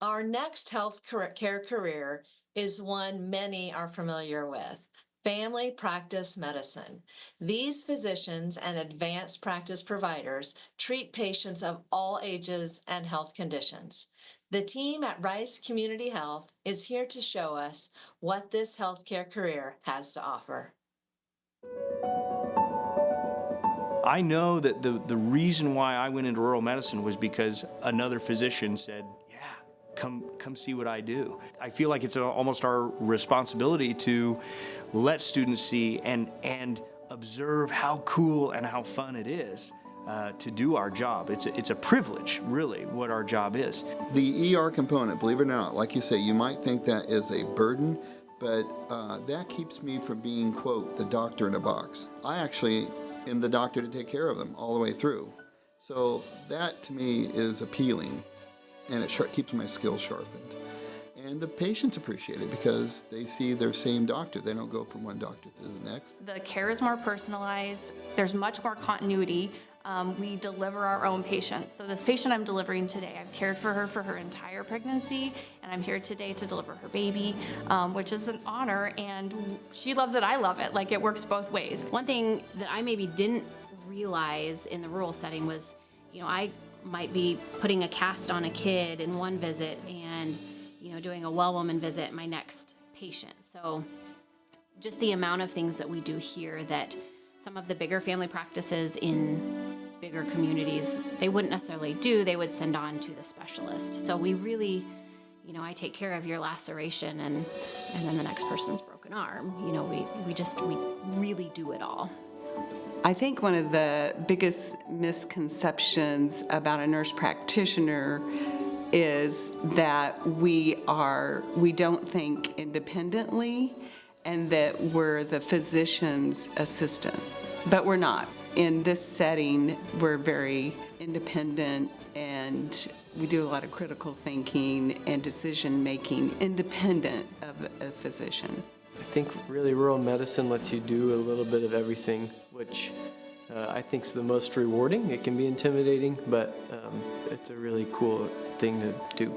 Our next care career is one many are familiar with: family practice medicine. These physicians and advanced practice providers treat patients of all ages and health conditions. The team at Rice Community Health is here to show us what this healthcare career has to offer. I know that the reason why I went into rural medicine was because another physician said, yeah, come see what I do. I feel like it's almost our responsibility to let students see and observe how cool and how fun it is to do our job. It's a privilege, really, what our job is. The ER component, believe it or not, like you say, you might think that is a burden, but that keeps me from being, quote, the doctor in a box. I actually am the doctor to take care of them all the way through. So that to me is appealing, and it keeps my skills sharpened. And the patients appreciate it because they see their same doctor. They don't go from one doctor to the next. The care is more personalized. There's much more continuity. We deliver our own patients. So this patient I'm delivering today, I've cared for her entire pregnancy, and I'm here today to deliver her baby, which is an honor, and she loves it, I love it. Like, it works both ways. One thing that I maybe didn't realize in the rural setting was, I might be putting a cast on a kid in one visit and, doing a well woman visit my next patient. So just the amount of things that we do here that some of the bigger family practices in bigger communities, they wouldn't necessarily do, they would send on to the specialist. So we really, I take care of your laceration and then the next person's broken arm. We really do it all. I think one of the biggest misconceptions about a nurse practitioner is that we don't think independently and that we're the physician's assistant, but we're not. In this setting, we're very independent and we do a lot of critical thinking and decision making independent of a physician. I think really rural medicine lets you do a little bit of everything, which I think is the most rewarding. It can be intimidating, but it's a really cool thing to do.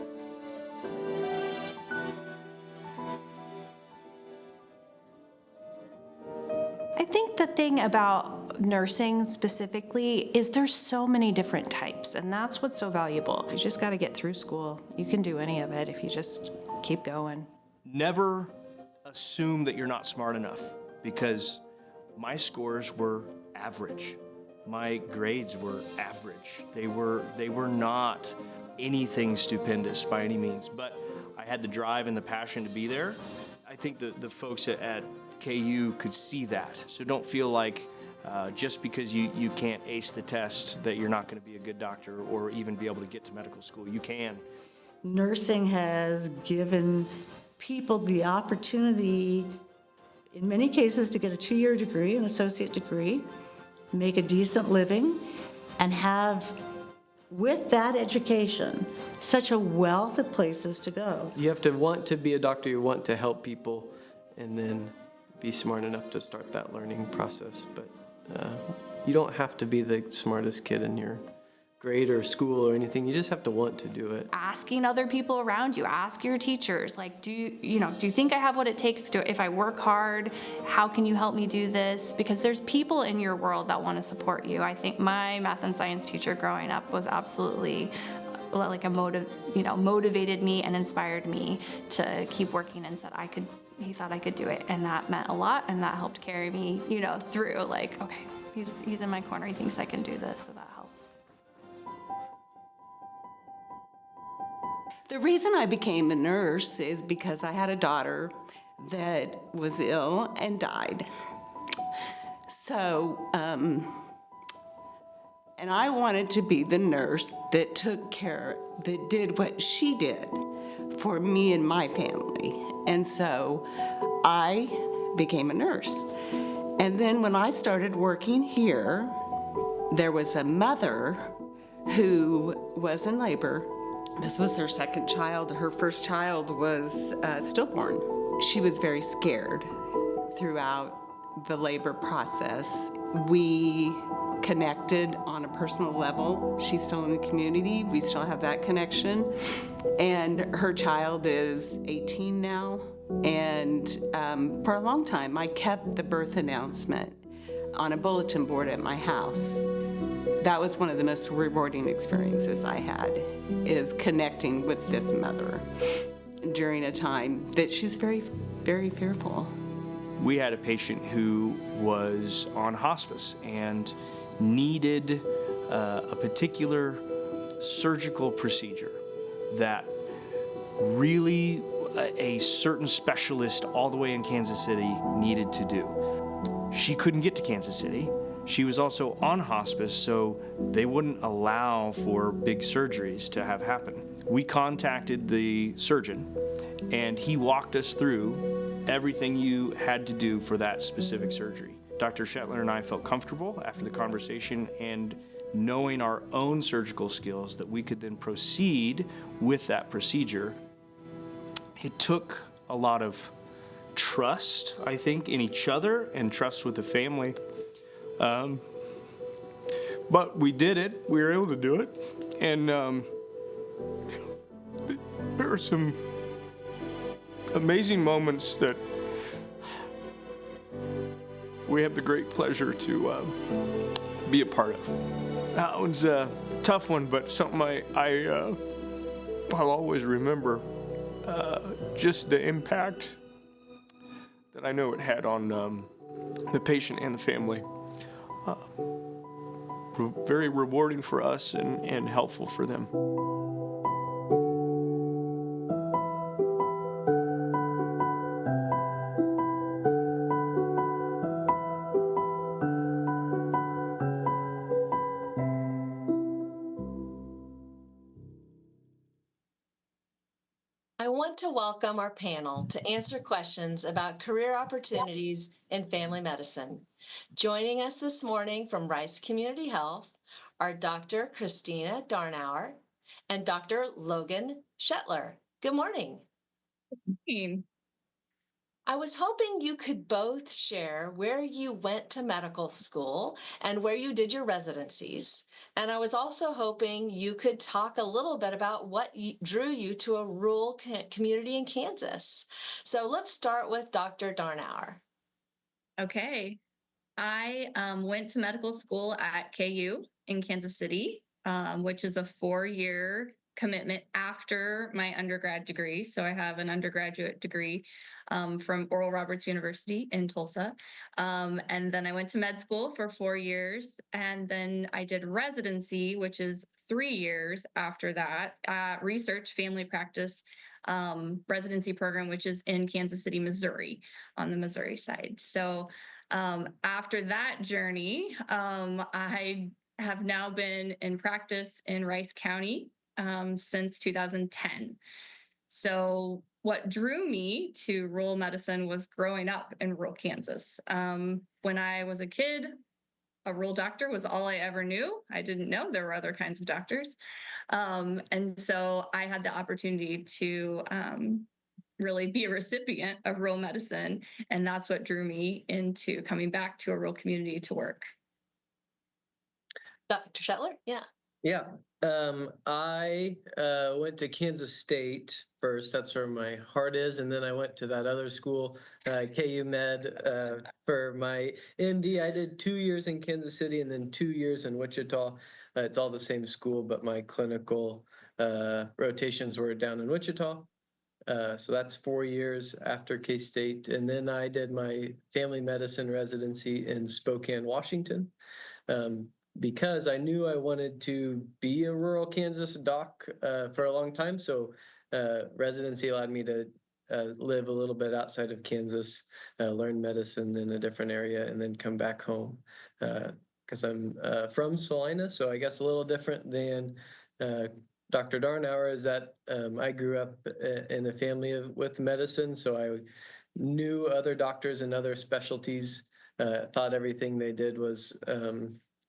I think the thing about nursing specifically is there's so many different types, and that's what's so valuable. You just got to get through school. You can do any of it if you just keep going. Never assume that you're not smart enough, because my scores were average. My grades were average. They were not anything stupendous by any means, but I had the drive and the passion to be there. I think the folks at KU could see that. So don't feel like just because you can't ace the test that you're not going to be a good doctor or even be able to get to medical school. You can. Nursing has given people the opportunity, in many cases, to get a 2-year degree, an associate degree, make a decent living, and have, with that education, such a wealth of places to go. You have to want to be a doctor, you want to help people, and then be smart enough to start that learning process. But you don't have to be the smartest kid in your grade or school or anything. You just have to want to do it. Asking other people around you, ask your teachers, like, do you think I have what it takes to, if I work hard, how can you help me do this? Because there's people in your world that want to support you. I think my math and science teacher growing up was absolutely like motivated me and inspired me to keep working, and said he thought I could do it, and that meant a lot, and that helped carry me, through. Like, okay, he's in my corner, he thinks I can do this, so that helps. The reason I became a nurse is because I had a daughter that was ill and died. So, and I wanted to be the nurse that that did what she did for me and my family. And so I became a nurse. And then when I started working here, there was a mother who was in labor. This was her second child. Her first child was stillborn. She was very scared throughout the labor process. We connected on a personal level. She's still in the community. We still have that connection. And her child is 18 now. And for a long time, I kept the birth announcement on a bulletin board at my house. That was one of the most rewarding experiences I had, is connecting with this mother during a time that she was very, very fearful. We had a patient who was on hospice and needed a particular surgical procedure that really a certain specialist all the way in Kansas City needed to do. She couldn't get to Kansas City. She was also on hospice, so they wouldn't allow for big surgeries to have happen. We contacted the surgeon, and he walked us through everything you had to do for that specific surgery. Dr. Shetler and I felt comfortable after the conversation and knowing our own surgical skills that we could then proceed with that procedure. It took a lot of trust, I think, in each other and trust with the family. But we did it. We were able to do it. And there are some amazing moments that we have the great pleasure to be a part of. That was a tough one, but something I'll always remember. Just the impact that I know it had on the patient and the family. Very rewarding for us and helpful for them. I want to welcome our panel to answer questions about career opportunities in family medicine. Joining us this morning from Rice Community Health are Dr. Christina Darnauer and Dr. Logan Shetler. Good morning. I was hoping you could both share where you went to medical school and where you did your residencies. And I was also hoping you could talk a little bit about what drew you to a rural community in Kansas. So let's start with Dr. Darnauer. Okay. I went to medical school at KU in Kansas City, which is a 4-year commitment after my undergrad degree. So I have an undergraduate degree from Oral Roberts University in Tulsa. And then I went to med school for 4 years. And then I did residency, which is 3 years after that, research family practice residency program, which is in Kansas City, Missouri, on the Missouri side. So after that journey, I have now been in practice in Rice County since 2010. So what drew me to rural medicine was growing up in rural Kansas. When I was a kid, a rural doctor was all I ever knew. I didn't know there were other kinds of doctors. And so I had the opportunity to really be a recipient of rural medicine. And that's what drew me into coming back to a rural community to work. Dr. Shetler? Yeah. Yeah. I went to Kansas State first. That's where my heart is. And then I went to that other school, KU Med, for my MD. I did 2 years in Kansas City and then 2 years in Wichita. It's all the same school, but my clinical rotations were down in Wichita. So that's 4 years after K-State. And then I did my family medicine residency in Spokane, Washington, because I knew I wanted to be a rural Kansas doc for a long time. So residency allowed me to live a little bit outside of Kansas, learn medicine in a different area, and then come back home. Because I'm from Salina, so I guess a little different than Dr. Darnauer is that I grew up in a family with medicine, so I knew other doctors and other specialties, thought everything they did was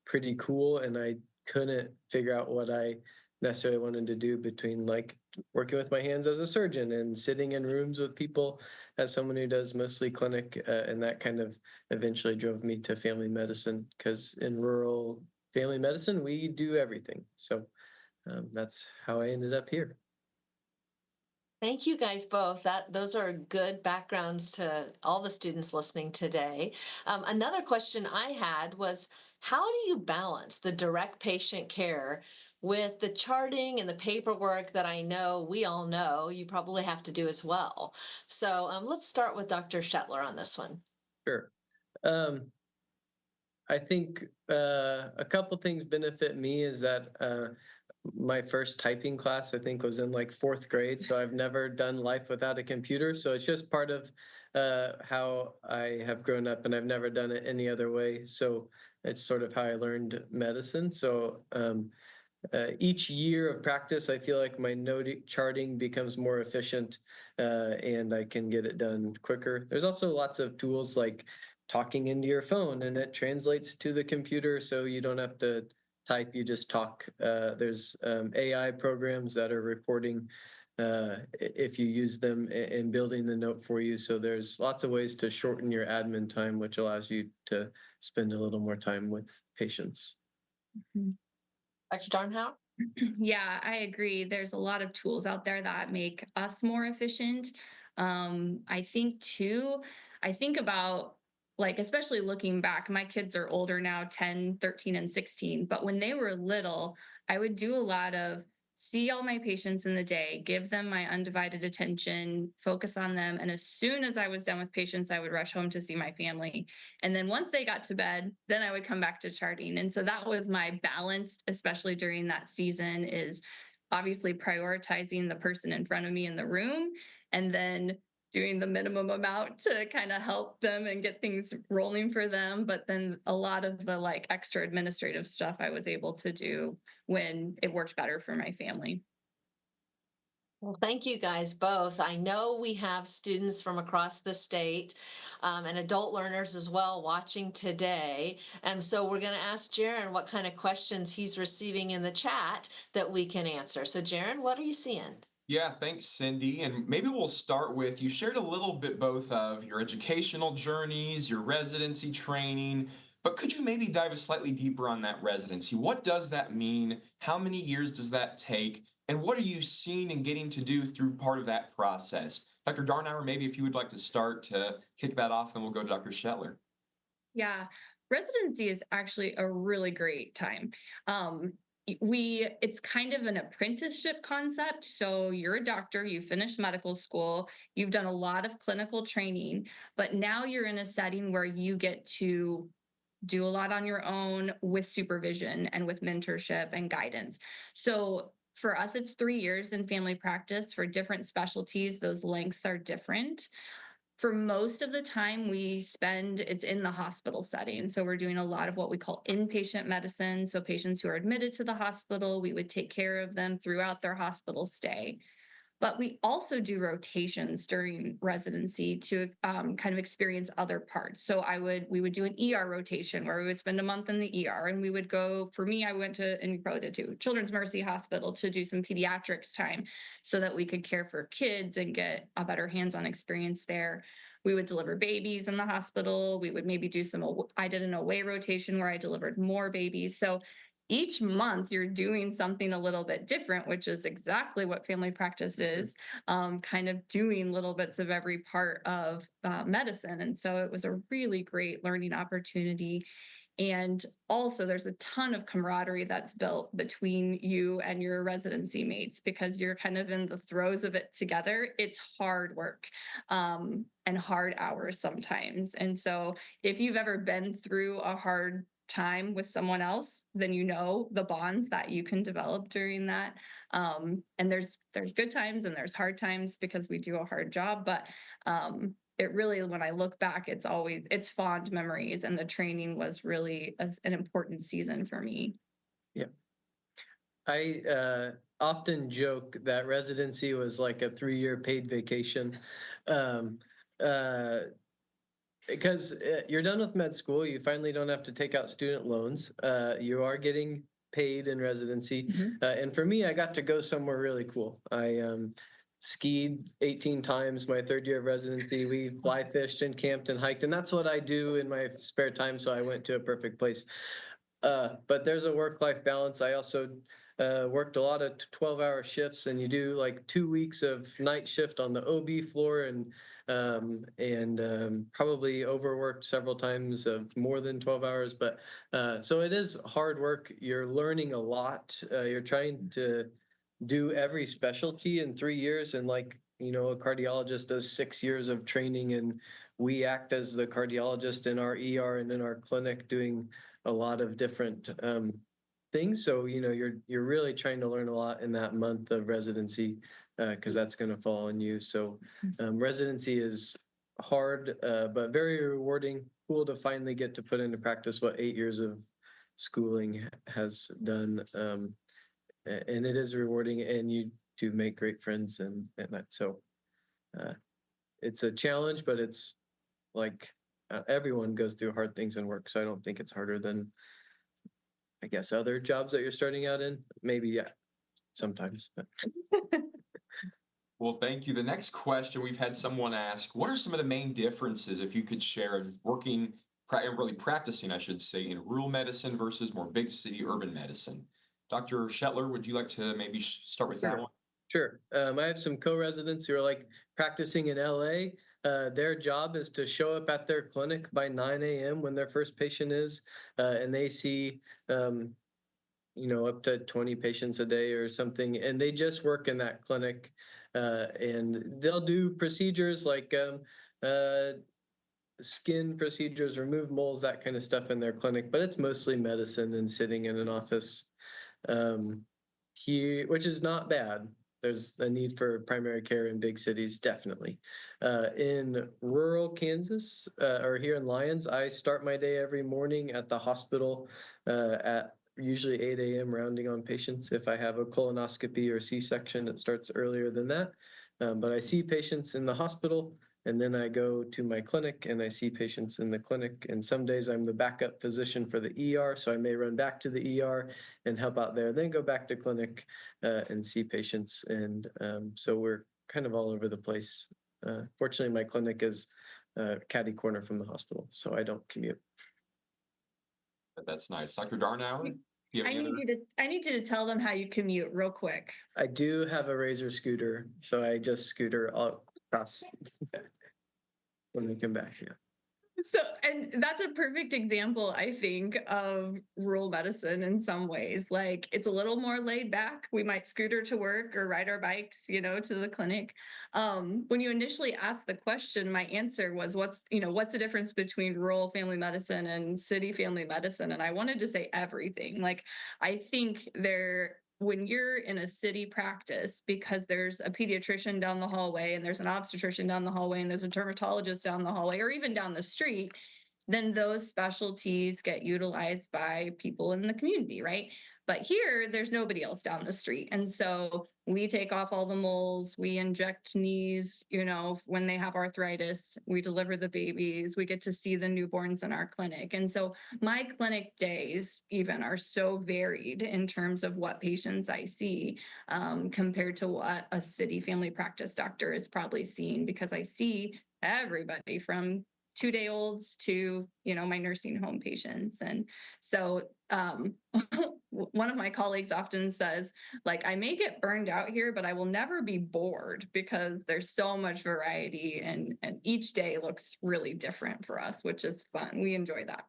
pretty cool, and I couldn't figure out what I necessarily wanted to do between like working with my hands as a surgeon and sitting in rooms with people as someone who does mostly clinic. And that kind of eventually drove me to family medicine, because in rural family medicine, we do everything. So that's how I ended up here. Thank you guys both. Those are good backgrounds to all the students listening today. Another question I had was, how do you balance the direct patient care with the charting and the paperwork that I know we all know you probably have to do as well? So let's start with Dr. Shetler on this one. Sure. I think a couple things benefit me is that my first typing class, I think, was in like 4th grade. So I've never done life without a computer. So it's just part of how I have grown up, and I've never done it any other way. So it's sort of how I learned medicine. So each year of practice, I feel like my note charting becomes more efficient, and I can get it done quicker. There's also lots of tools like talking into your phone, and it translates to the computer, so you don't have to type, you just talk. There's AI programs that are recording if you use them, and building the note for you. So there's lots of ways to shorten your admin time, which allows you to spend a little more time with patients. Dr. Darnhout? Yeah, I agree. There's a lot of tools out there that make us more efficient. I think too, I think about like, especially looking back, my kids are older now, 10, 13, and 16. But when they were little, I would do a lot of see all my patients in the day, give them my undivided attention, focus on them. And as soon as I was done with patients, I would rush home to see my family. And then once they got to bed, then I would come back to charting. And so that was my balance, especially during that season, is obviously prioritizing the person in front of me in the room, and then doing the minimum amount to kind of help them and get things rolling for them. But then a lot of the like extra administrative stuff I was able to do when it worked better for my family. Well, thank you guys both. I know we have students from across the state and adult learners as well watching today. And so we're going to ask Jaron what kind of questions he's receiving in the chat that we can answer. So Jaron, what are you seeing? Yeah, thanks, Cindy. And maybe we'll start with, you shared a little bit both of your educational journeys, your residency training, but could you maybe dive a slightly deeper on that residency? What does that mean? How many years does that take? And what are you seeing and getting to do through part of that process? Dr. Darnauer, maybe if you would like to start to kick that off, and we'll go to Dr. Shetler. Yeah, residency is actually a really great time. It's kind of an apprenticeship concept. So you're a doctor, you finished medical school, you've done a lot of clinical training, but now you're in a setting where you get to do a lot on your own with supervision and with mentorship and guidance. So for us, it's 3 years in family practice. For different specialties, those lengths are different. For most of the time we spend, it's in the hospital setting. So we're doing a lot of what we call inpatient medicine. So patients who are admitted to the hospital, we would take care of them throughout their hospital stay. But we also do rotations during residency to kind of experience other parts. So we would do an ER rotation where we would spend a month in the ER, and we would go, for me, I went to, and you probably did too, Children's Mercy Hospital to do some pediatrics time so that we could care for kids and get a better hands-on experience there. We would deliver babies in the hospital. We would maybe do I did an away rotation where I delivered more babies. So each month you're doing something a little bit different, which is exactly what family practice is, kind of doing little bits of every part of medicine. And so it was a really great learning opportunity. And also there's a ton of camaraderie that's built between you and your residency mates because you're kind of in the throes of it together. It's hard work and hard hours sometimes. And so if you've ever been through a hard time with someone else, then you know the bonds that you can develop during that. And there's good times and there's hard times because we do a hard job, but it really, when I look back, it's fond memories, and the training was really an important season for me. Yeah. I often joke that residency was like a 3-year paid vacation. Because you're done with med school, you finally don't have to take out student loans. You are getting paid in residency. And for me, I got to go somewhere really cool. I skied 18 times my third year of residency. We fly fished and camped and hiked, and that's what I do in my spare time. So I went to a perfect place. But there's a work-life balance. I also worked a lot of 12-hour shifts, and you do like 2 weeks of night shift on the OB floor, and probably overworked several times of more than 12 hours. But so it is hard work. You're learning a lot. You're trying to do every specialty in 3 years, and like, you know, a cardiologist does 6 years of training, and we act as the cardiologist in our ER and in our clinic doing a lot of different things. So, you know, you're really trying to learn a lot in that month of residency, because that's going to fall on you. So residency is hard, but very rewarding. Cool to finally get to put into practice what 8 years of schooling has done. And it is rewarding, and you do make great friends, and that. So it's a challenge, but it's like everyone goes through hard things in work. So I don't think it's harder than, I guess, other jobs that you're starting out in. Maybe, yeah, sometimes. But. Well, thank you. The next question we've had someone ask, what are some of the main differences, if you could share, of working, really practicing, I should say, in rural medicine versus more big city urban medicine? Dr. Shetler, would you like to maybe start with that one? Sure. I have some co-residents who are like practicing in LA. Their job is to show up at their clinic by 9 a.m. when their first patient is, and they see, you know, up to 20 patients a day or something, and they just work in that clinic, and they'll do procedures like skin procedures, remove moles, that kind of stuff in their clinic, but it's mostly medicine and sitting in an office. Which is not bad. There's a need for primary care in big cities, definitely. In rural Kansas, or here in Lyons, I start my day every morning at the hospital at usually 8 a.m. rounding on patients. If I have a colonoscopy or C-section, it starts earlier than that. But I see patients in the hospital, and then I go to my clinic and I see patients in the clinic. And some days I'm the backup physician for the ER, so I may run back to the ER and help out there, then go back to clinic and see patients. And so we're kind of all over the place. Fortunately, my clinic is catty corner from the hospital, so I don't commute. That's nice. Dr. Darnauer, do you have I any other? I need you to tell them how you commute real quick. I do have a Razor scooter, so I just scooter all across when we come back. Yeah. So, and that's a perfect example, I think, of rural medicine in some ways. Like, it's a little more laid back. We might scooter to work or ride our bikes, you know, to the clinic. When you initially asked the question, my answer was, what's the difference between rural family medicine and city family medicine? And I wanted to say everything. Like, I think when you're in a city practice, because there's a pediatrician down the hallway and there's an obstetrician down the hallway and there's a dermatologist down the hallway or even down the street, then those specialties get utilized by people in the community, right? But here, there's nobody else down the street. And so we take off all the moles, we inject knees, you know, when they have arthritis, we deliver the babies, we get to see the newborns in our clinic. And so my clinic days even are so varied in terms of what patients I see, compared to what a city family practice doctor is probably seeing, because I see everybody from 2-day-olds to, you know, my nursing home patients. And so one of my colleagues often says, like, I may get burned out here, but I will never be bored because there's so much variety, and each day looks really different for us, which is fun. We enjoy that.